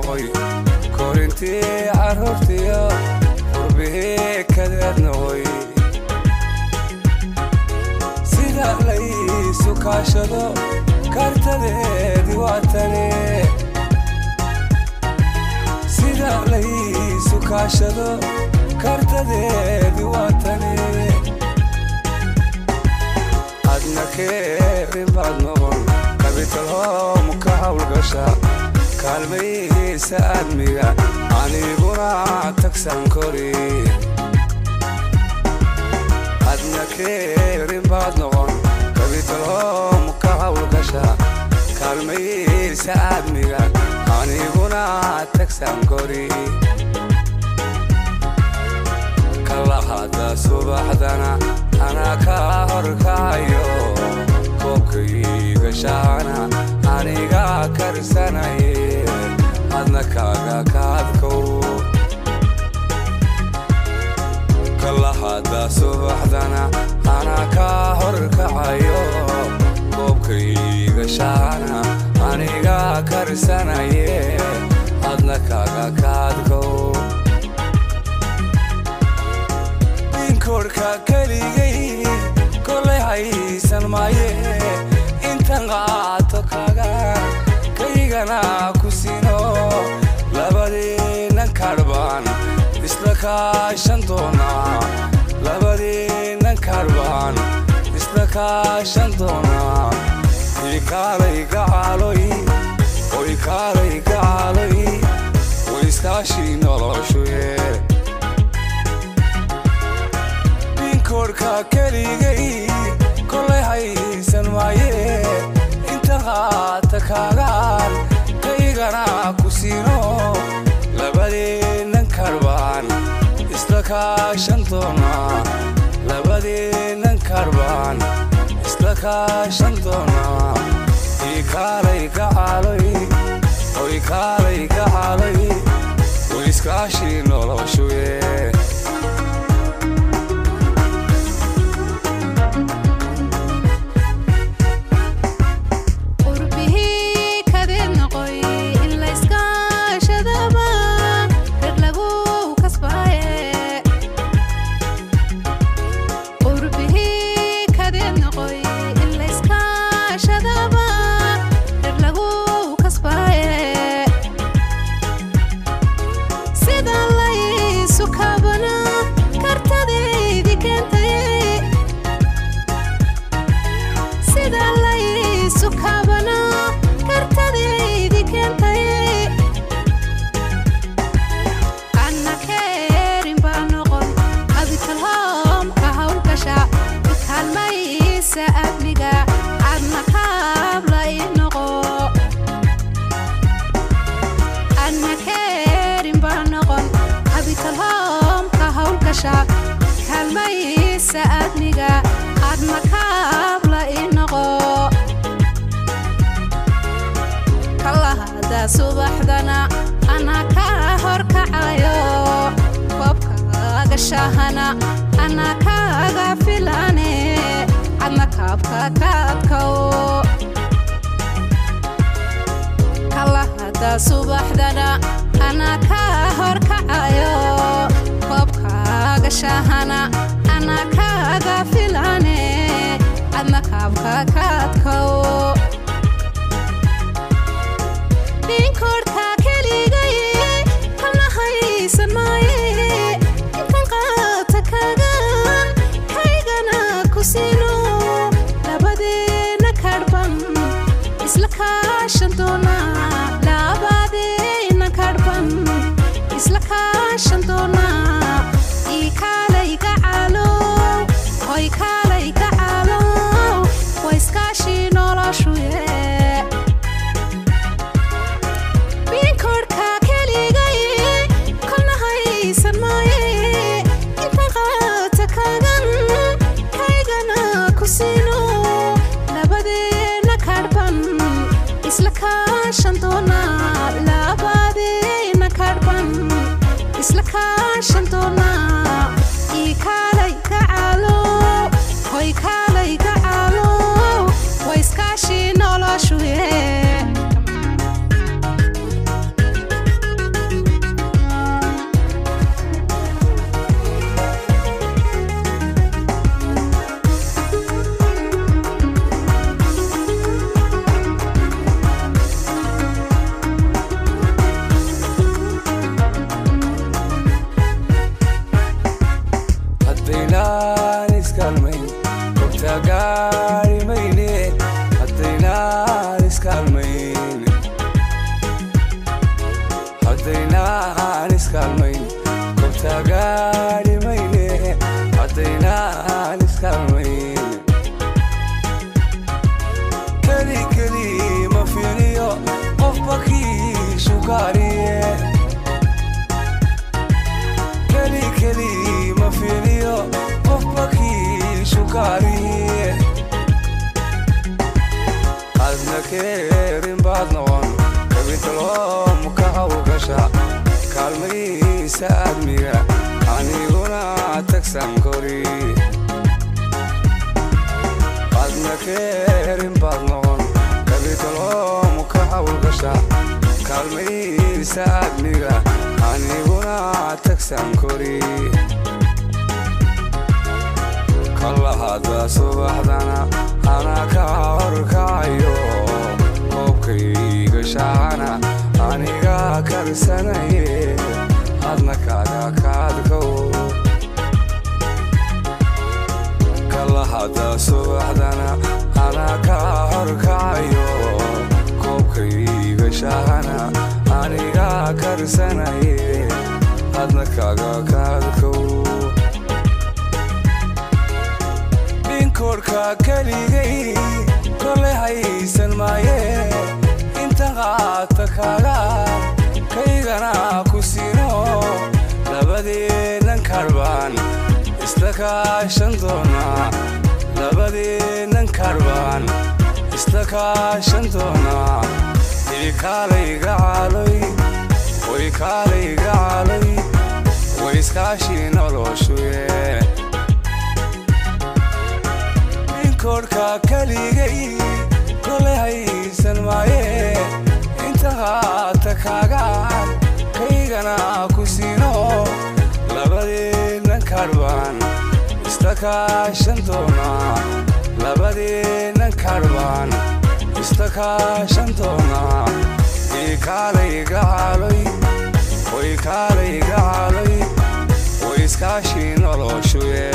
نقوي كورنتي عرفتي قربي كذا نقوي سيدا لي سكاشدو كارتدي ديواتني سيدا لي سكاشدو كارتدي ديواتني عدنا كيف بعد نقول كبيتهم كحول قشا كالمي سأل ميغا عني قنا تكسان كوري عدنا كيف بعد نقول كبيتهم كحول قشا كالمي سأل ميغا عني قنا تكسان كوري كلا هذا صباح دنا أنا كهر كايو كوكي قشانا أنيقا كرساناي أدنا كاقا كادكو كلا هذا صباح دنا أنا كهر كايو كوكي قشانا أنيقا كرساناي أدنا كاقا كادكو كوركا كليجي كل هاي سلمايه انت غاتكاغا كيغنا كوسينو لبدينا كاربان اسلكا شنتونا لبدينا كاربان اسلكا شنتونا يكالي قالوي ويكالي قالوي ويستاشي نولوشوي كوركا كليجي كل هاي سلمايه انت غاتكاغان كيغنا كوسينو لبدينا كربان اسلكا شنتونا لبدينا كربان اسلكا شنتونا يكالي قالوي ويكالي قالوي ويسكاشي نولوشوي subaxdana ana ka hor kacayo koobka shahana ana ka filane ana kaabka kaadkow kala hada subaxdana ana ka hor kacayo koobka shahana ana ka filane ana kaabka kaadkow كوركا كليجي كل هاي سمايه انت غاتكاغا كيغنا كوسينو لبدينا كربان اسلكا شنتونا لبدينا كربان اسلكا شنتونا يكالي قعالو ويكالي قعالو ويسكاشي نولاشويه شنتونا لبادينا كربان اسلكا شنتونا يكالي كعالو هوي كالي كعالو ويسكاشي نولاشويه haddaynaan iskaalmayn goobta gaadhi mayne haddaynaan iskaalmayn keli keli ma fiiriyo qofba kiisu gaariye keli keli ma fiiriyo qofba kiisu gaariye adna keerin baad noqon kabintaloom ka hawgasha kaalmaysa admiga aniguna tagsan kori adna keerin baad noqon kabintaloom ka hawgasha kaalmaysa admiga aniguna tagsan kori kallahada subaxdana ana ka horkacayo koobkayga shaacana aniga karsanaye adna kaaga kaadkow kallahada subaxdana ana ka horkacayo koobkayga shaacana aniga karsanaye adna kaaga kaadkow korka keligay kole haysan maaye inta qaata kaaga kaygana ku siino labadeennan karbaan isla kaashan doonaa labadeennan karbaan isla kaashan doonaa ikaalayga caaloy way kaalayga caaloy way iskaashii noloshuye korka keligay kole haysan maaye inta qaata kaagaan kaygana ku siino labadeennan karbaan isla kaashan doonaa labadeennan karbaan isla kaashan doonaa ikaalayga caaloy way kaalayga caaloy way iskaashii noloshuye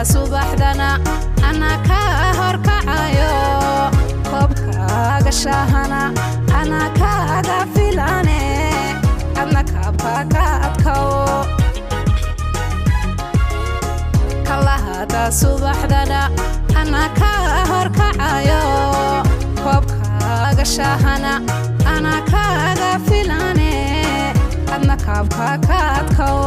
subaxdana ana ka horkacayo koobkaaga shaahana ana kaaga filane adna kaabka ka adkow kallahada subaxdana ana ka horkacayo koobkaaga shaahana ana kaaga filane adna kaabka ka adkow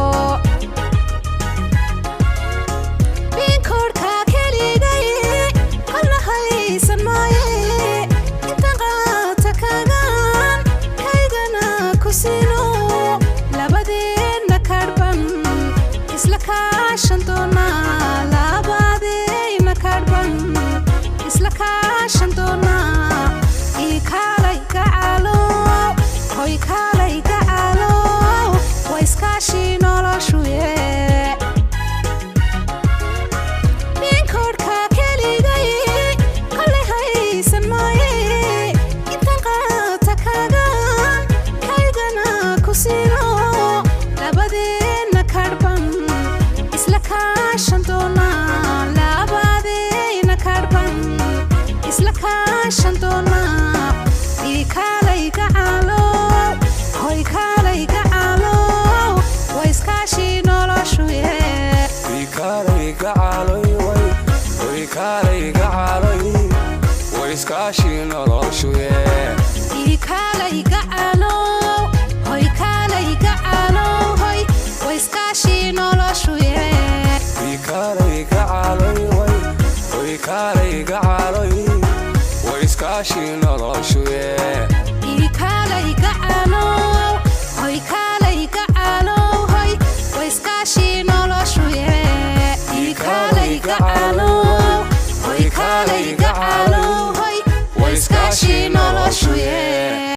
Kaalay kaalay gacaloy way kaalay gacaloy way iskaashi noloshu ii kaalay gacalo hoy kaalay gacalo hoy way iskaashi noloshu ii kaalay gacaloy way kaalay gacaloy way iskaashi noloshu